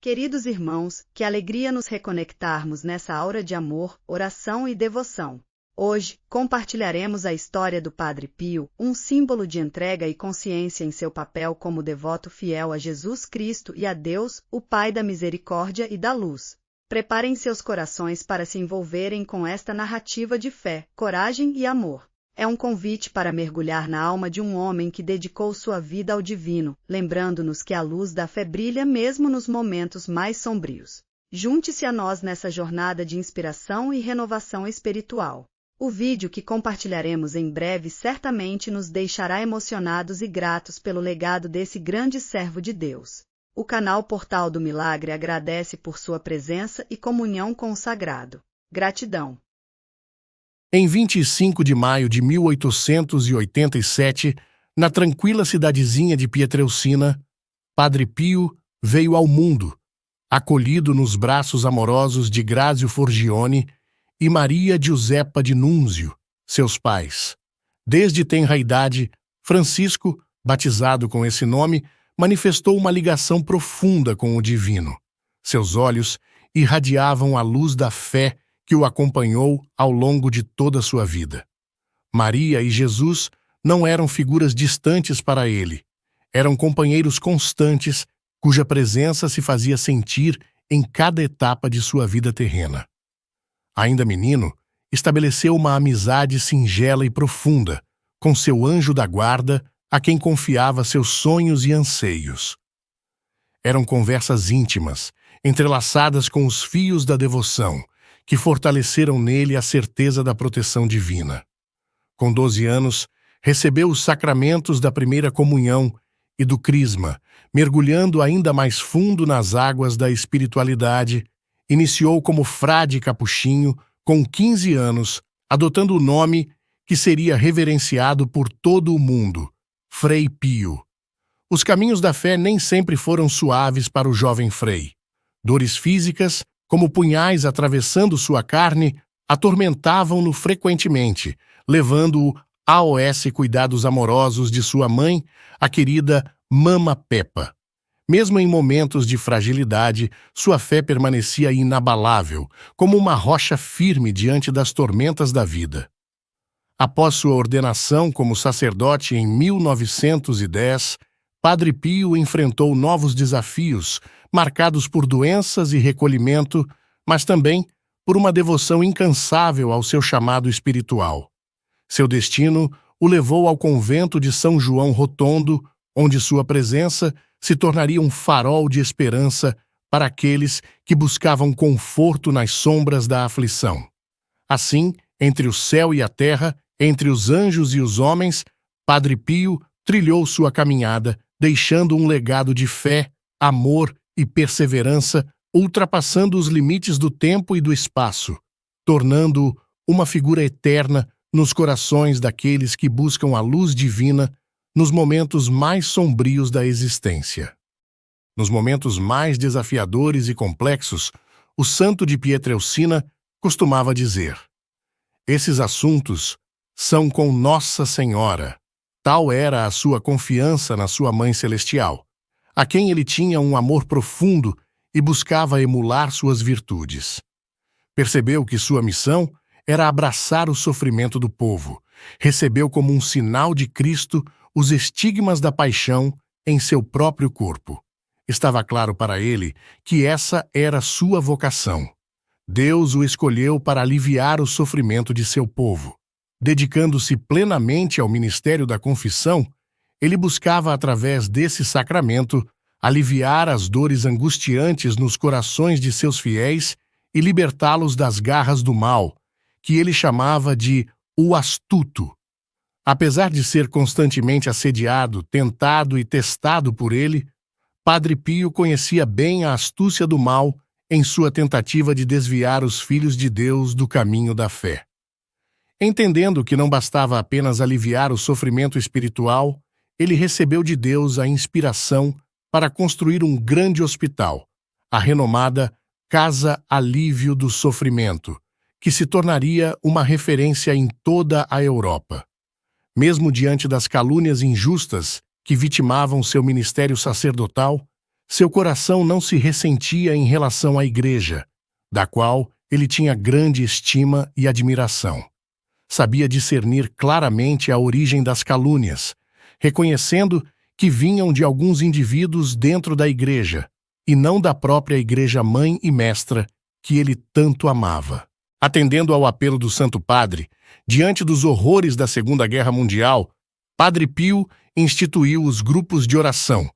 Queridos irmãos, que alegria nos reconectarmos nessa aura de amor, oração e devoção. Hoje, compartilharemos a história do Padre Pio, um símbolo de entrega e consciência em seu papel como devoto fiel a Jesus Cristo e a Deus, o Pai da misericórdia e da luz. Preparem seus corações para se envolverem com esta narrativa de fé, coragem e amor. É um convite para mergulhar na alma de um homem que dedicou sua vida ao divino, lembrando-nos que a luz da fé brilha mesmo nos momentos mais sombrios. Junte-se a nós nessa jornada de inspiração e renovação espiritual. O vídeo que compartilharemos em breve certamente nos deixará emocionados e gratos pelo legado desse grande servo de Deus. O canal Portal do Milagre agradece por sua presença e comunhão com o sagrado. Gratidão. Em 25 de maio de 1887, na tranquila cidadezinha de Pietrelcina, Padre Pio veio ao mundo, acolhido nos braços amorosos de Grazio Forgione e Maria Giuseppa de Nunzio, seus pais. Desde tenra idade, Francisco, batizado com esse nome, manifestou uma ligação profunda com o divino. Seus olhos irradiavam a luz da fé que o acompanhou ao longo de toda a sua vida. Maria e Jesus não eram figuras distantes para ele. Eram companheiros constantes, cuja presença se fazia sentir em cada etapa de sua vida terrena. Ainda menino, estabeleceu uma amizade singela e profunda com seu anjo da guarda, a quem confiava seus sonhos e anseios. Eram conversas íntimas, entrelaçadas com os fios da devoção, que fortaleceram nele a certeza da proteção divina. Com 12 anos, recebeu os sacramentos da primeira comunhão e do crisma, mergulhando ainda mais fundo nas águas da espiritualidade, iniciou como frade capuchinho com 15 anos, adotando o nome que seria reverenciado por todo o mundo, Frei Pio. Os caminhos da fé nem sempre foram suaves para o jovem frei. Dores físicas, como punhais atravessando sua carne, atormentavam-no frequentemente, levando-o aos cuidados amorosos de sua mãe, a querida Mama Pepa. Mesmo em momentos de fragilidade, sua fé permanecia inabalável, como uma rocha firme diante das tormentas da vida. Após sua ordenação como sacerdote em 1910, Padre Pio enfrentou novos desafios, marcados por doenças e recolhimento, mas também por uma devoção incansável ao seu chamado espiritual. Seu destino o levou ao convento de São João Rotondo, onde sua presença se tornaria um farol de esperança para aqueles que buscavam conforto nas sombras da aflição. Assim, entre o céu e a terra, entre os anjos e os homens, Padre Pio trilhou sua caminhada, deixando um legado de fé, amor e perseverança, ultrapassando os limites do tempo e do espaço, tornando-o uma figura eterna nos corações daqueles que buscam a luz divina nos momentos mais sombrios da existência. Nos momentos mais desafiadores e complexos, o santo de Pietrelcina costumava dizer: "Esses assuntos são com Nossa Senhora." Tal era a sua confiança na sua Mãe Celestial, a quem ele tinha um amor profundo e buscava emular suas virtudes. Percebeu que sua missão era abraçar o sofrimento do povo. Recebeu como um sinal de Cristo os estigmas da paixão em seu próprio corpo. Estava claro para ele que essa era sua vocação. Deus o escolheu para aliviar o sofrimento de seu povo. Dedicando-se plenamente ao ministério da confissão, ele buscava, através desse sacramento, aliviar as dores angustiantes nos corações de seus fiéis e libertá-los das garras do mal, que ele chamava de o astuto. Apesar de ser constantemente assediado, tentado e testado por ele, Padre Pio conhecia bem a astúcia do mal em sua tentativa de desviar os filhos de Deus do caminho da fé. Entendendo que não bastava apenas aliviar o sofrimento espiritual, ele recebeu de Deus a inspiração para construir um grande hospital, a renomada Casa Alívio do Sofrimento, que se tornaria uma referência em toda a Europa. Mesmo diante das calúnias injustas que vitimavam seu ministério sacerdotal, seu coração não se ressentia em relação à igreja, da qual ele tinha grande estima e admiração. Sabia discernir claramente a origem das calúnias, reconhecendo que vinham de alguns indivíduos dentro da igreja, e não da própria igreja mãe e mestra que ele tanto amava. Atendendo ao apelo do Santo Padre, diante dos horrores da Segunda Guerra Mundial, Padre Pio instituiu os grupos de oração,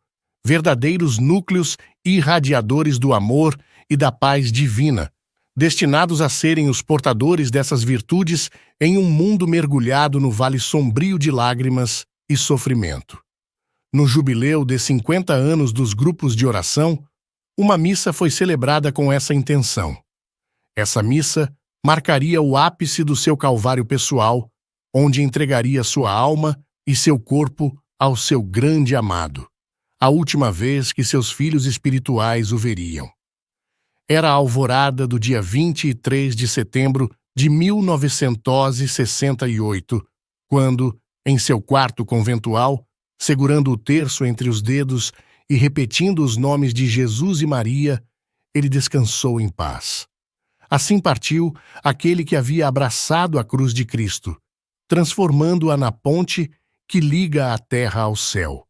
verdadeiros núcleos irradiadores do amor e da paz divina, destinados a serem os portadores dessas virtudes em um mundo mergulhado no vale sombrio de lágrimas e sofrimento. No jubileu de 50 anos dos grupos de oração, uma missa foi celebrada com essa intenção. Essa missa marcaria o ápice do seu calvário pessoal, onde entregaria sua alma e seu corpo ao seu grande amado, a última vez que seus filhos espirituais o veriam. Era a alvorada do dia 23 de setembro de 1968, quando, em seu quarto conventual, segurando o terço entre os dedos e repetindo os nomes de Jesus e Maria, ele descansou em paz. Assim partiu aquele que havia abraçado a cruz de Cristo, transformando-a na ponte que liga a terra ao céu.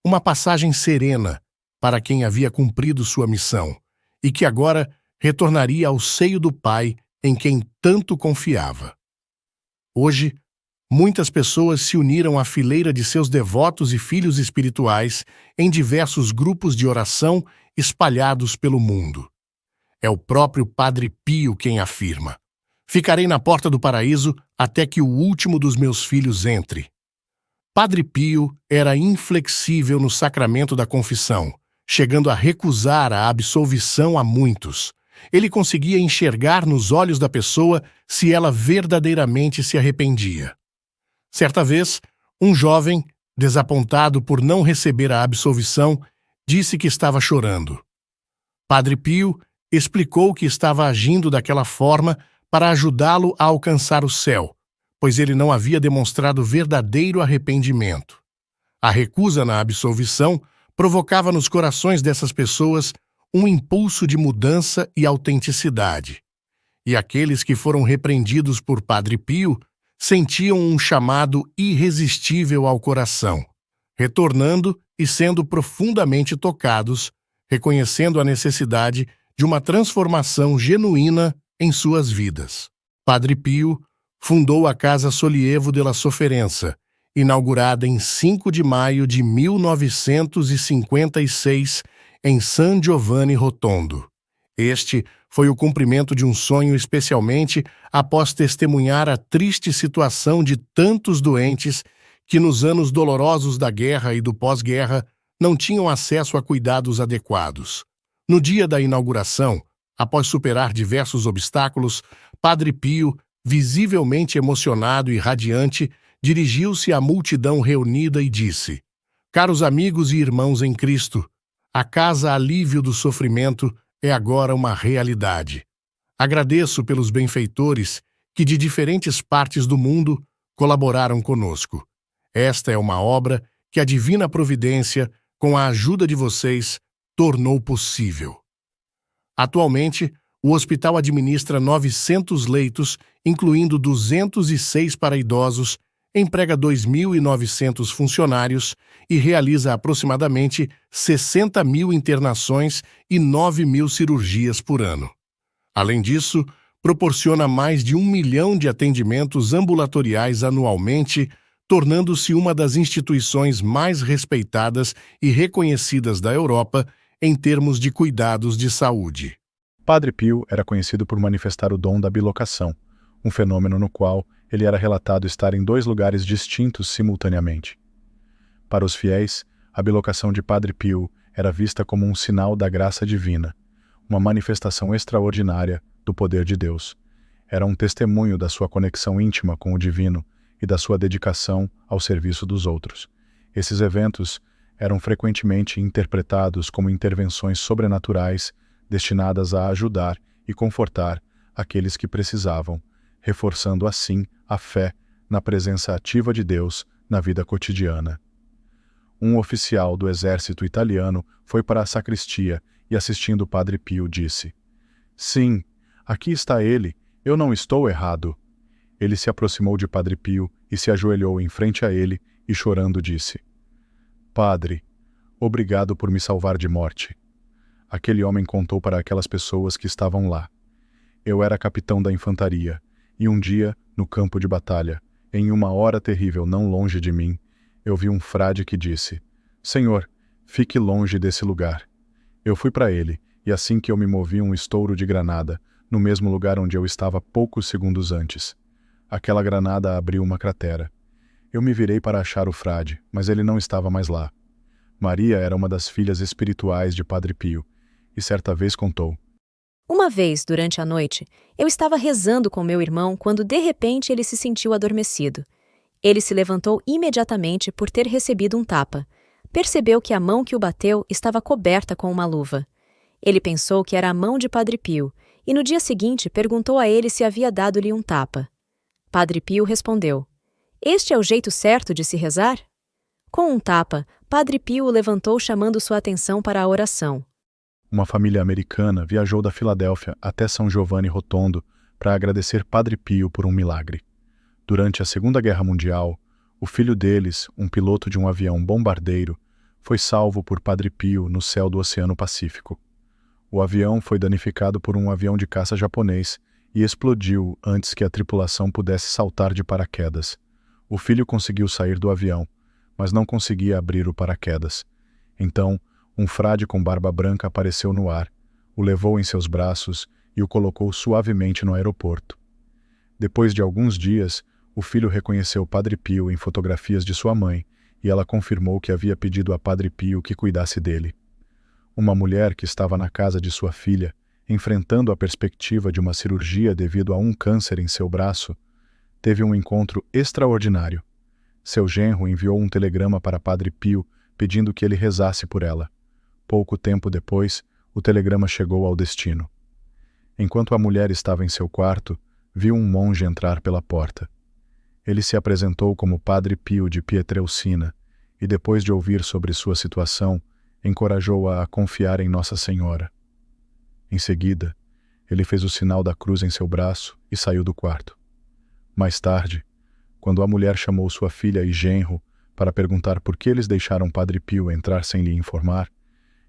Uma passagem serena para quem havia cumprido sua missão e que agora retornaria ao seio do Pai em quem tanto confiava. Hoje, muitas pessoas se uniram à fileira de seus devotos e filhos espirituais em diversos grupos de oração espalhados pelo mundo. É o próprio Padre Pio quem afirma: "Ficarei na porta do paraíso até que o último dos meus filhos entre." Padre Pio era inflexível no sacramento da confissão, chegando a recusar a absolvição a muitos. Ele conseguia enxergar nos olhos da pessoa se ela verdadeiramente se arrependia. Certa vez, um jovem, desapontado por não receber a absolvição, disse que estava chorando. Padre Pio explicou que estava agindo daquela forma para ajudá-lo a alcançar o céu, pois ele não havia demonstrado verdadeiro arrependimento. A recusa na absolvição provocava nos corações dessas pessoas um impulso de mudança e autenticidade. E aqueles que foram repreendidos por Padre Pio sentiam um chamado irresistível ao coração, retornando e sendo profundamente tocados, reconhecendo a necessidade de uma transformação genuína em suas vidas. Padre Pio fundou a Casa Sollievo della Sofferenza, inaugurada em 5 de maio de 1956 em San Giovanni Rotondo. Este foi o cumprimento de um sonho, especialmente após testemunhar a triste situação de tantos doentes que nos anos dolorosos da guerra e do pós-guerra não tinham acesso a cuidados adequados. No dia da inauguração, após superar diversos obstáculos, Padre Pio, visivelmente emocionado e radiante, dirigiu-se à multidão reunida e disse: "Caros amigos e irmãos em Cristo, a Casa Alívio do Sofrimento é agora uma realidade. Agradeço pelos benfeitores que de diferentes partes do mundo colaboraram conosco. Esta é uma obra que a Divina Providência, com a ajuda de vocês, tornou possível." Atualmente, o hospital administra 900 leitos, incluindo 206 para idosos, emprega 2.900 funcionários e realiza aproximadamente 60.000 internações e 9.000 cirurgias por ano. Além disso, proporciona mais de 1 milhão de atendimentos ambulatoriais anualmente, tornando-se uma das instituições mais respeitadas e reconhecidas da Europa em termos de cuidados de saúde. Padre Pio era conhecido por manifestar o dom da bilocação, um fenômeno no qual ele era relatado estar em 2 lugares distintos simultaneamente. Para os fiéis, a bilocação de Padre Pio era vista como um sinal da graça divina, uma manifestação extraordinária do poder de Deus. Era um testemunho da sua conexão íntima com o divino e da sua dedicação ao serviço dos outros. Esses eventos eram frequentemente interpretados como intervenções sobrenaturais destinadas a ajudar e confortar aqueles que precisavam, reforçando assim a fé na presença ativa de Deus na vida cotidiana. um oficial do exército italiano foi para a sacristia e, assistindo o Padre Pio, disse: "Sim, aqui está ele, eu não estou errado." Ele se aproximou de Padre Pio e se ajoelhou em frente a ele e, chorando, disse: "Padre, obrigado por me salvar de morte." Aquele homem contou para aquelas pessoas que estavam lá: "Eu era capitão da infantaria, e um dia, no campo de batalha, em uma hora terrível não longe de mim, eu vi um frade que disse: 'Senhor, fique longe desse lugar.' Eu fui para ele, e assim que eu me movi um estouro de granada, no mesmo lugar onde eu estava poucos segundos antes. Aquela granada abriu uma cratera. Eu me virei para achar o frade, mas ele não estava mais lá. Maria era uma das filhas espirituais de Padre Pio, e certa vez contou: Uma vez, durante a noite, eu estava rezando com meu irmão quando de repente ele se sentiu adormecido. Ele se levantou imediatamente por ter recebido um tapa. Percebeu que a mão que o bateu estava coberta com uma luva. Ele pensou que era a mão de Padre Pio e no dia seguinte perguntou a ele se havia dado-lhe um tapa. Padre Pio respondeu: "Este é o jeito certo de se rezar?" Com um tapa, Padre Pio o levantou chamando sua atenção para a oração. Uma família americana viajou da Filadélfia até São Giovanni Rotondo para agradecer Padre Pio por um milagre. Durante a Segunda Guerra Mundial, o filho deles, um piloto de um avião bombardeiro, foi salvo por Padre Pio no céu do Oceano Pacífico. O avião foi danificado por um avião de caça japonês e explodiu antes que a tripulação pudesse saltar de paraquedas. O filho conseguiu sair do avião, mas não conseguia abrir o paraquedas. Então, um frade com barba branca apareceu no ar, o levou em seus braços e o colocou suavemente no aeroporto. Depois de alguns dias, o filho reconheceu Padre Pio em fotografias de sua mãe e ela confirmou que havia pedido a Padre Pio que cuidasse dele. Uma mulher que estava na casa de sua filha, enfrentando a perspectiva de uma cirurgia devido a um câncer em seu braço, teve um encontro extraordinário. Seu genro enviou um telegrama para Padre Pio pedindo que ele rezasse por ela. Pouco tempo depois, o telegrama chegou ao destino. Enquanto a mulher estava em seu quarto, viu um monge entrar pela porta. Ele se apresentou como Padre Pio de Pietrelcina e, depois de ouvir sobre sua situação, encorajou-a a confiar em Nossa Senhora. Em seguida, ele fez o sinal da cruz em seu braço e saiu do quarto. Mais tarde, quando a mulher chamou sua filha e genro para perguntar por que eles deixaram Padre Pio entrar sem lhe informar,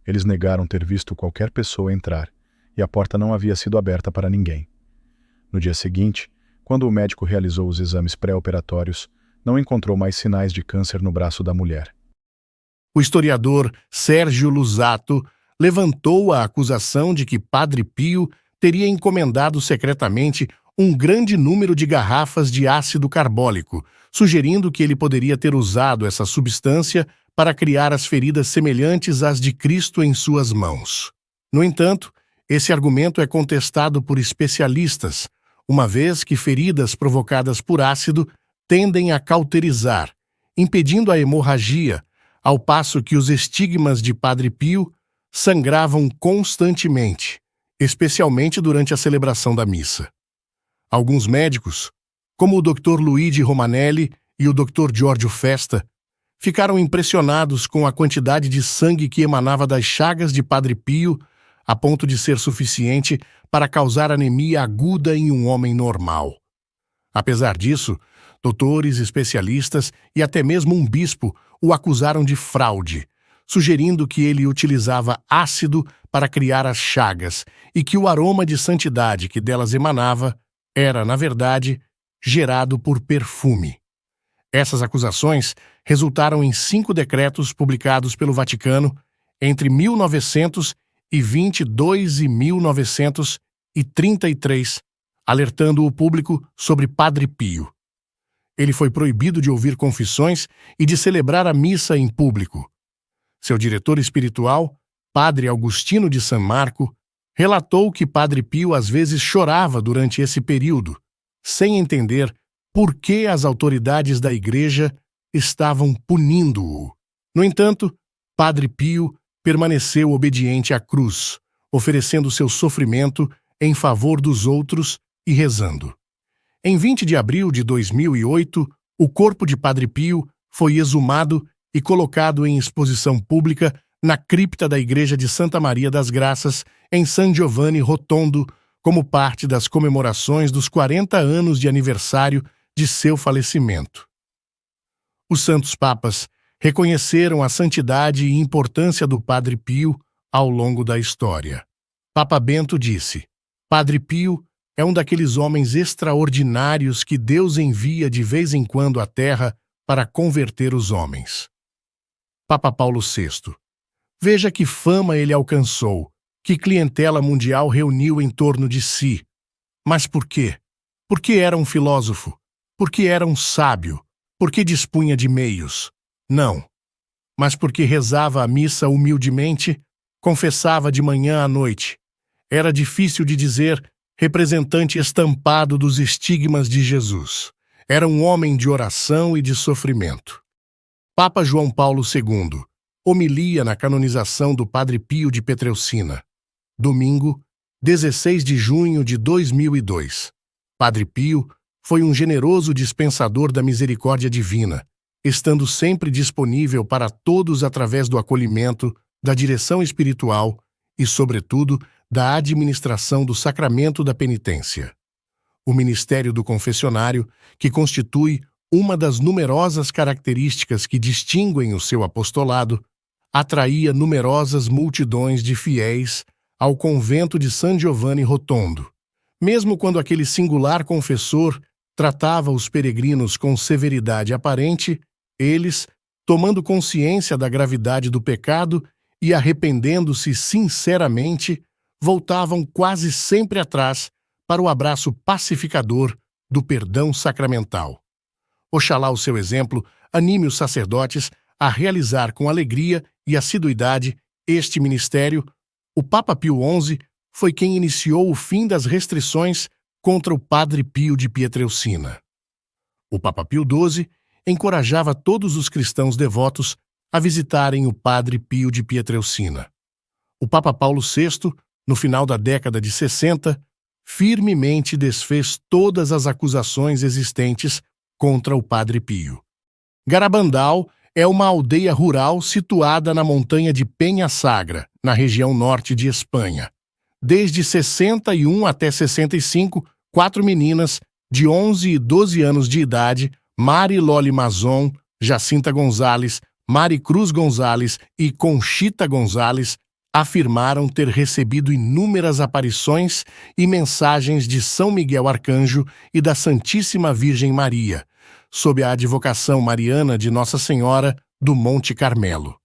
eles negaram ter visto qualquer pessoa entrar, e a porta não havia sido aberta para ninguém. No dia seguinte, quando o médico realizou os exames pré-operatórios, não encontrou mais sinais de câncer no braço da mulher. O historiador Sérgio Lusato levantou a acusação de que Padre Pio teria encomendado secretamente um grande número de garrafas de ácido carbólico, sugerindo que ele poderia ter usado essa substância para criar as feridas semelhantes às de Cristo em suas mãos. No entanto, esse argumento é contestado por especialistas, uma vez que feridas provocadas por ácido tendem a cauterizar, impedindo a hemorragia, ao passo que os estigmas de Padre Pio sangravam constantemente, especialmente durante a celebração da missa. Alguns médicos, como o Dr. Luigi Romanelli e o Dr. Giorgio Festa, ficaram impressionados com a quantidade de sangue que emanava das chagas de Padre Pio, a ponto de ser suficiente para causar anemia aguda em um homem normal. Apesar disso, doutores, especialistas e até mesmo um bispo o acusaram de fraude, sugerindo que ele utilizava ácido para criar as chagas e que o aroma de santidade que delas emanava era, na verdade, gerado por perfume. Essas acusações resultaram em 5 decretos publicados pelo Vaticano entre 1922 e 1933, alertando o público sobre Padre Pio. Ele foi proibido de ouvir confissões e de celebrar a missa em público. Seu diretor espiritual, Padre Augustino de San Marco, relatou que Padre Pio às vezes chorava durante esse período, sem entender por que as autoridades da Igreja estavam punindo-o. No entanto, Padre Pio permaneceu obediente à cruz, oferecendo seu sofrimento em favor dos outros e rezando. Em 20 de abril de 2008, o corpo de Padre Pio foi exumado e colocado em exposição pública na cripta da Igreja de Santa Maria das Graças, em San Giovanni Rotondo, como parte das comemorações dos 40 anos de aniversário de seu falecimento. Os Santos Papas reconheceram a santidade e importância do Padre Pio ao longo da história. Papa Bento disse: Padre Pio é um daqueles homens extraordinários que Deus envia de vez em quando à Terra para converter os homens. Papa Paulo VI: veja que fama ele alcançou, que clientela mundial reuniu em torno de si. Mas por quê? Porque era um filósofo, porque era um sábio, porque dispunha de meios. Não, mas porque rezava a missa humildemente, confessava de manhã à noite. Era difícil de dizer, representante estampado dos estigmas de Jesus. Era um homem de oração e de sofrimento. Papa João Paulo II, homilia na canonização do Padre Pio de Pietrelcina. Domingo, 16 de junho de 2002. Padre Pio foi um generoso dispensador da misericórdia divina, estando sempre disponível para todos através do acolhimento, da direção espiritual e, sobretudo, da administração do sacramento da penitência. O ministério do confessionário, que constitui uma das numerosas características que distinguem o seu apostolado, atraía numerosas multidões de fiéis ao convento de San Giovanni Rotondo. Mesmo quando aquele singular confessor tratava os peregrinos com severidade aparente, eles, tomando consciência da gravidade do pecado e arrependendo-se sinceramente, voltavam quase sempre atrás para o abraço pacificador do perdão sacramental. Oxalá o seu exemplo anime os sacerdotes a realizar com alegria e assiduidade este ministério. O Papa Pio XI foi quem iniciou o fim das restrições contra o Padre Pio de Pietrelcina. O Papa Pio XII encorajava todos os cristãos devotos a visitarem o Padre Pio de Pietrelcina. O Papa Paulo VI, no final da década de 60, firmemente desfez todas as acusações existentes contra o Padre Pio. Garabandal é uma aldeia rural situada na montanha de Penha Sagra, na região norte de Espanha. Desde 61 até 65, 4 meninas de 11 e 12 anos de idade, Mari Loli Mazon, Jacinta Gonzalez, Mari Cruz Gonzalez e Conchita Gonzalez, afirmaram ter recebido inúmeras aparições e mensagens de São Miguel Arcanjo e da Santíssima Virgem Maria, sob a advocação mariana de Nossa Senhora do Monte Carmelo.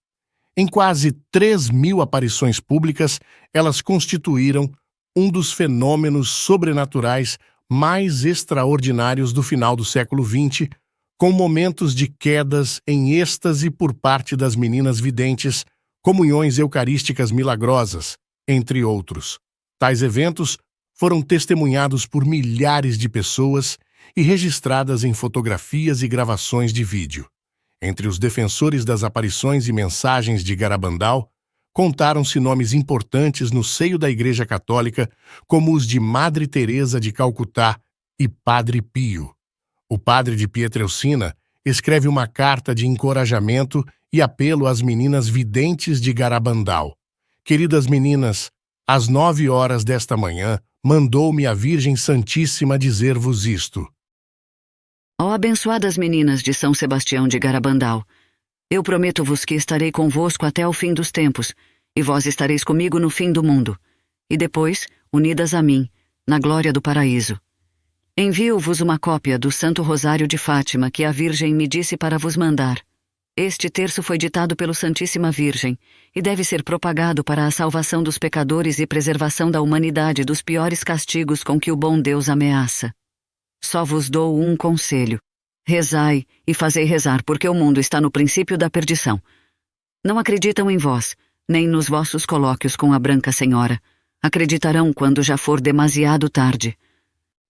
Em quase 3.000 aparições públicas, elas constituíram um dos fenômenos sobrenaturais mais extraordinários do final do século XX, com momentos de quedas em êxtase por parte das meninas videntes, comunhões eucarísticas milagrosas, entre outros. Tais eventos foram testemunhados por milhares de pessoas e registradas em fotografias e gravações de vídeo. Entre os defensores das aparições e mensagens de Garabandal, contaram-se nomes importantes no seio da Igreja Católica, como os de Madre Teresa de Calcutá e Padre Pio. O padre de Pietrelcina escreve uma carta de encorajamento e apelo às meninas videntes de Garabandal. Queridas meninas, às 9 horas desta manhã, mandou-me a Virgem Santíssima dizer-vos isto. Ó abençoadas meninas de São Sebastião de Garabandal, eu prometo-vos que estarei convosco até o fim dos tempos, e vós estareis comigo no fim do mundo, e depois, unidas a mim, na glória do paraíso. Envio-vos uma cópia do Santo Rosário de Fátima que a Virgem me disse para vos mandar. Este terço foi ditado pelo Santíssima Virgem e deve ser propagado para a salvação dos pecadores e preservação da humanidade dos piores castigos com que o bom Deus ameaça. Só vos dou um conselho. Rezai e fazei rezar, porque o mundo está no princípio da perdição. Não acreditam em vós, nem nos vossos colóquios com a Branca Senhora. Acreditarão quando já for demasiado tarde.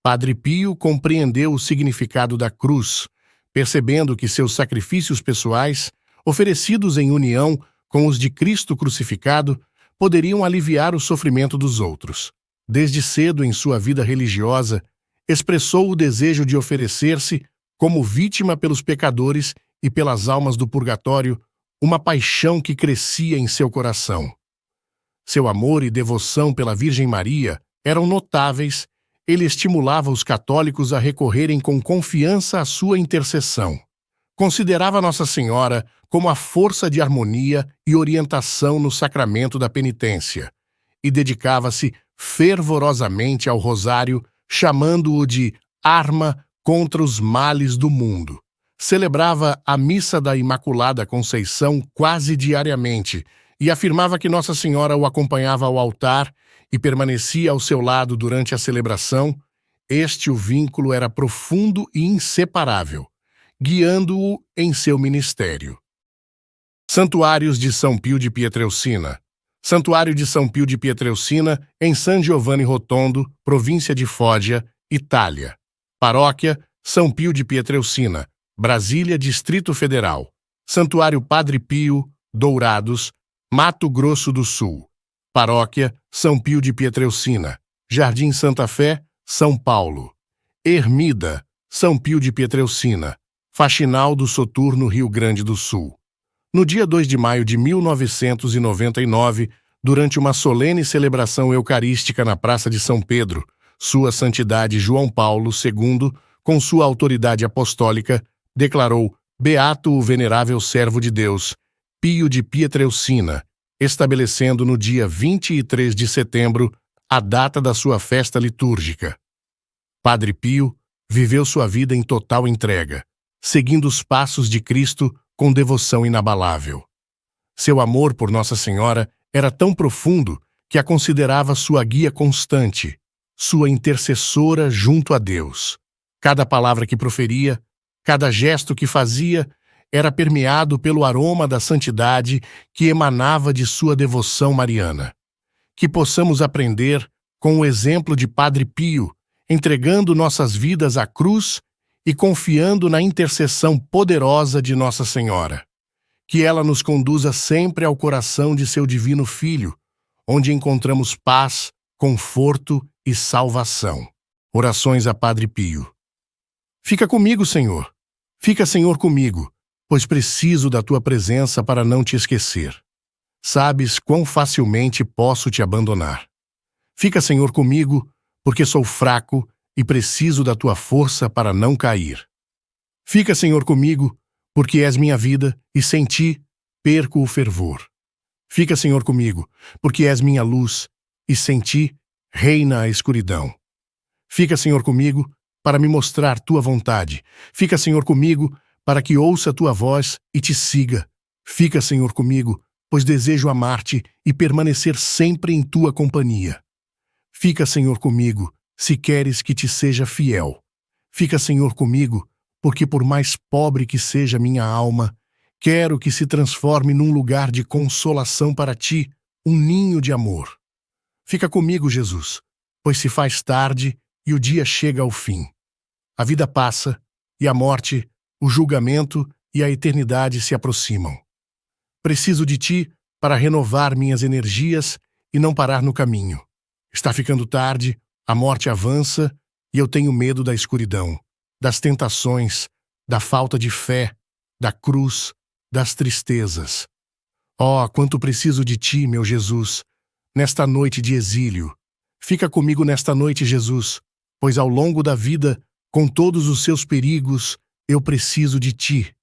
Padre Pio compreendeu o significado da cruz, percebendo que seus sacrifícios pessoais, oferecidos em união com os de Cristo crucificado, poderiam aliviar o sofrimento dos outros. Desde cedo em sua vida religiosa, expressou o desejo de oferecer-se como vítima pelos pecadores e pelas almas do purgatório, uma paixão que crescia em seu coração. Seu amor e devoção pela Virgem Maria eram notáveis. Ele estimulava os católicos a recorrerem com confiança à sua intercessão. Considerava Nossa Senhora como a força de harmonia e orientação no sacramento da penitência, e dedicava-se fervorosamente ao rosário, chamando-o de arma contra os males do mundo. Celebrava a Missa da Imaculada Conceição quase diariamente e afirmava que Nossa Senhora o acompanhava ao altar e permanecia ao seu lado durante a celebração. O vínculo era profundo e inseparável, guiando-o em seu ministério. Santuários de São Pio de Pietrelcina. Santuário de São Pio de Pietrelcina, em San Giovanni Rotondo, província de Foggia, Itália. Paróquia São Pio de Pietrelcina, Brasília, Distrito Federal. Santuário Padre Pio, Dourados, Mato Grosso do Sul. Paróquia São Pio de Pietrelcina, Jardim Santa Fé, São Paulo. Ermida São Pio de Pietrelcina, Faxinal do Soturno, Rio Grande do Sul. No dia 2 de maio de 1999, durante uma solene celebração eucarística na Praça de São Pedro, Sua Santidade João Paulo II, com sua autoridade apostólica, declarou Beato o Venerável Servo de Deus, Pio de Pietrelcina, estabelecendo no dia 23 de setembro a data da sua festa litúrgica. Padre Pio viveu sua vida em total entrega, seguindo os passos de Cristo com devoção inabalável. Seu amor por Nossa Senhora era tão profundo que a considerava sua guia constante, sua intercessora junto a Deus. Cada palavra que proferia, cada gesto que fazia, era permeado pelo aroma da santidade que emanava de sua devoção mariana. Que possamos aprender com o exemplo de Padre Pio, entregando nossas vidas à cruz e confiando na intercessão poderosa de Nossa Senhora. Que ela nos conduza sempre ao coração de seu divino Filho, onde encontramos paz, conforto e salvação. Orações a Padre Pio. Fica comigo, Senhor. Fica, Senhor, comigo, pois preciso da tua presença para não te esquecer. Sabes quão facilmente posso te abandonar. Fica, Senhor, comigo, porque sou fraco e preciso da tua força para não cair. Fica, Senhor, comigo, porque és minha vida e sem ti perco o fervor. Fica, Senhor, comigo, porque és minha luz e sem ti reina a escuridão. Fica, Senhor, comigo, para me mostrar tua vontade. Fica, Senhor, comigo, para que ouça tua voz e te siga. Fica, Senhor, comigo, pois desejo amar-te e permanecer sempre em tua companhia. Fica, Senhor, comigo, se queres que te seja fiel. Fica, Senhor, comigo, porque por mais pobre que seja minha alma, quero que se transforme num lugar de consolação para ti, um ninho de amor. Fica comigo, Jesus, pois se faz tarde e o dia chega ao fim. A vida passa e a morte, o julgamento e a eternidade se aproximam. Preciso de ti para renovar minhas energias e não parar no caminho. Está ficando tarde, a morte avança e eu tenho medo da escuridão, das tentações, da falta de fé, da cruz, das tristezas. Oh, quanto preciso de ti, meu Jesus, nesta noite de exílio. Fica comigo nesta noite, Jesus, pois ao longo da vida, com todos os seus perigos, eu preciso de ti.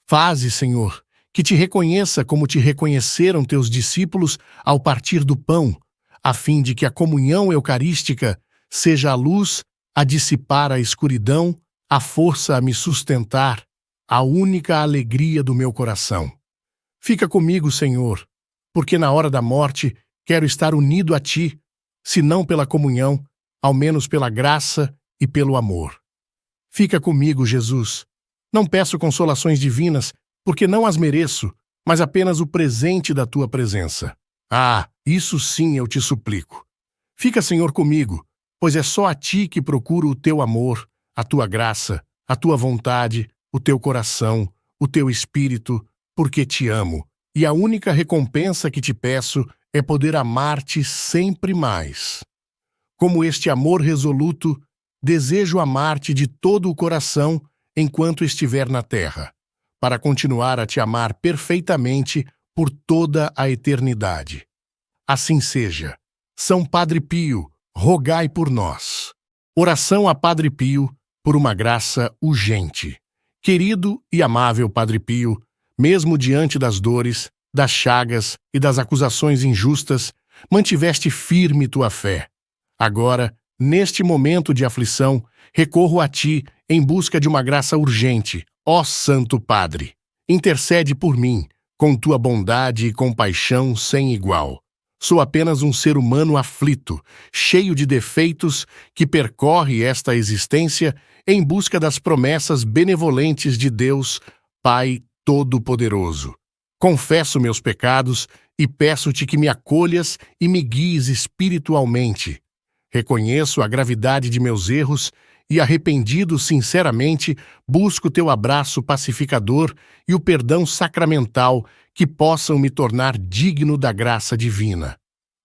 Faze, Senhor, que te reconheça como te reconheceram teus discípulos ao partir do pão, a fim de que a comunhão eucarística seja a luz a dissipar a escuridão, a força a me sustentar, a única alegria do meu coração. Fica comigo, Senhor, porque na hora da morte quero estar unido a ti, se não pela comunhão, ao menos pela graça e pelo amor. Fica comigo, Jesus. Não peço consolações divinas, porque não as mereço, mas apenas o presente da tua presença. Ah, isso sim eu te suplico. Fica, Senhor, comigo, pois é só a ti que procuro o teu amor, a tua graça, a tua vontade, o teu coração, o teu espírito, porque te amo, e a única recompensa que te peço é poder amar-te sempre mais. Como este amor resoluto, desejo amar-te de todo o coração enquanto estiver na terra, para continuar a te amar perfeitamente por toda a eternidade. Assim seja. São Padre Pio, rogai por nós. Oração a Padre Pio por uma graça urgente. Querido e amável Padre Pio, mesmo diante das dores, das chagas e das acusações injustas, mantiveste firme tua fé. Agora, neste momento de aflição, recorro a ti em busca de uma graça urgente, ó Santo Padre. Intercede por mim, com tua bondade e compaixão sem igual. Sou apenas um ser humano aflito, cheio de defeitos, que percorre esta existência em busca das promessas benevolentes de Deus, Pai Todo-Poderoso. Confesso meus pecados e peço-te que me acolhas e me guies espiritualmente. Reconheço a gravidade de meus erros e, arrependido sinceramente, busco teu abraço pacificador e o perdão sacramental que possam me tornar digno da graça divina.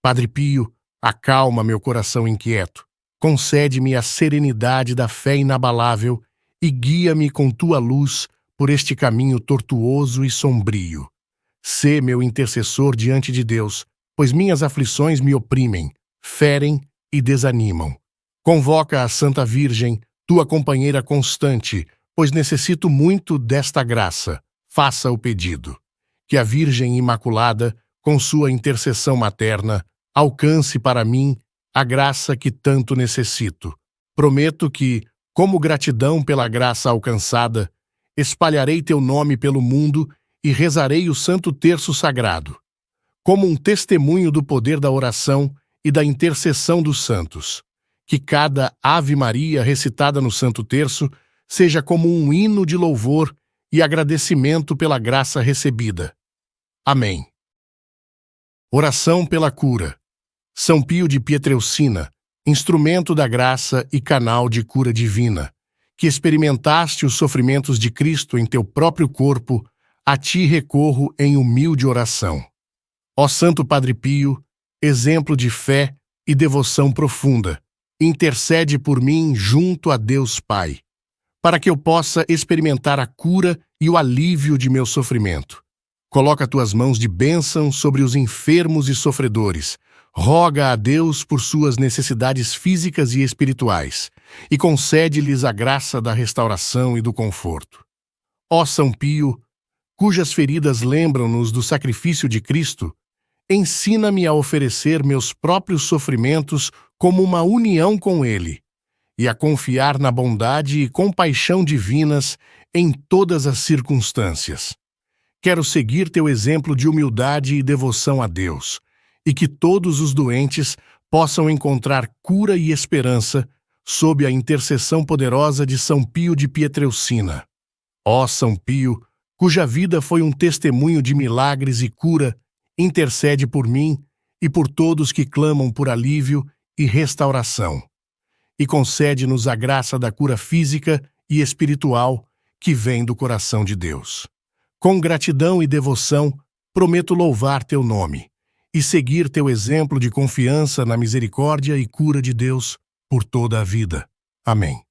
Padre Pio, acalma meu coração inquieto, concede-me a serenidade da fé inabalável e guia-me com tua luz por este caminho tortuoso e sombrio. Sê meu intercessor diante de Deus, pois minhas aflições me oprimem, ferem e desanimam. Convoca a Santa Virgem, tua companheira constante, pois necessito muito desta graça. Faça o pedido. Que a Virgem Imaculada, com sua intercessão materna, alcance para mim a graça que tanto necessito. Prometo que, como gratidão pela graça alcançada, espalharei teu nome pelo mundo e rezarei o Santo Terço Sagrado, como um testemunho do poder da oração e da intercessão dos santos. Que cada Ave Maria recitada no Santo Terço seja como um hino de louvor e agradecimento pela graça recebida. Amém. Oração pela cura. São Pio de Pietrelcina, instrumento da graça e canal de cura divina, que experimentaste os sofrimentos de Cristo em teu próprio corpo, a ti recorro em humilde oração. Ó Santo Padre Pio, exemplo de fé e devoção profunda, intercede por mim junto a Deus Pai, para que eu possa experimentar a cura e o alívio de meu sofrimento. Coloca tuas mãos de bênção sobre os enfermos e sofredores, roga a Deus por suas necessidades físicas e espirituais, e concede-lhes a graça da restauração e do conforto. Ó São Pio, cujas feridas lembram-nos do sacrifício de Cristo, ensina-me a oferecer meus próprios sofrimentos como uma união com Ele, e a confiar na bondade e compaixão divinas em todas as circunstâncias. Quero seguir teu exemplo de humildade e devoção a Deus, e que todos os doentes possam encontrar cura e esperança sob a intercessão poderosa de São Pio de Pietrelcina. Ó São Pio, cuja vida foi um testemunho de milagres e cura, intercede por mim e por todos que clamam por alívio e restauração. E concede-nos a graça da cura física e espiritual que vem do coração de Deus. Com gratidão e devoção, prometo louvar teu nome e seguir teu exemplo de confiança na misericórdia e cura de Deus por toda a vida. Amém.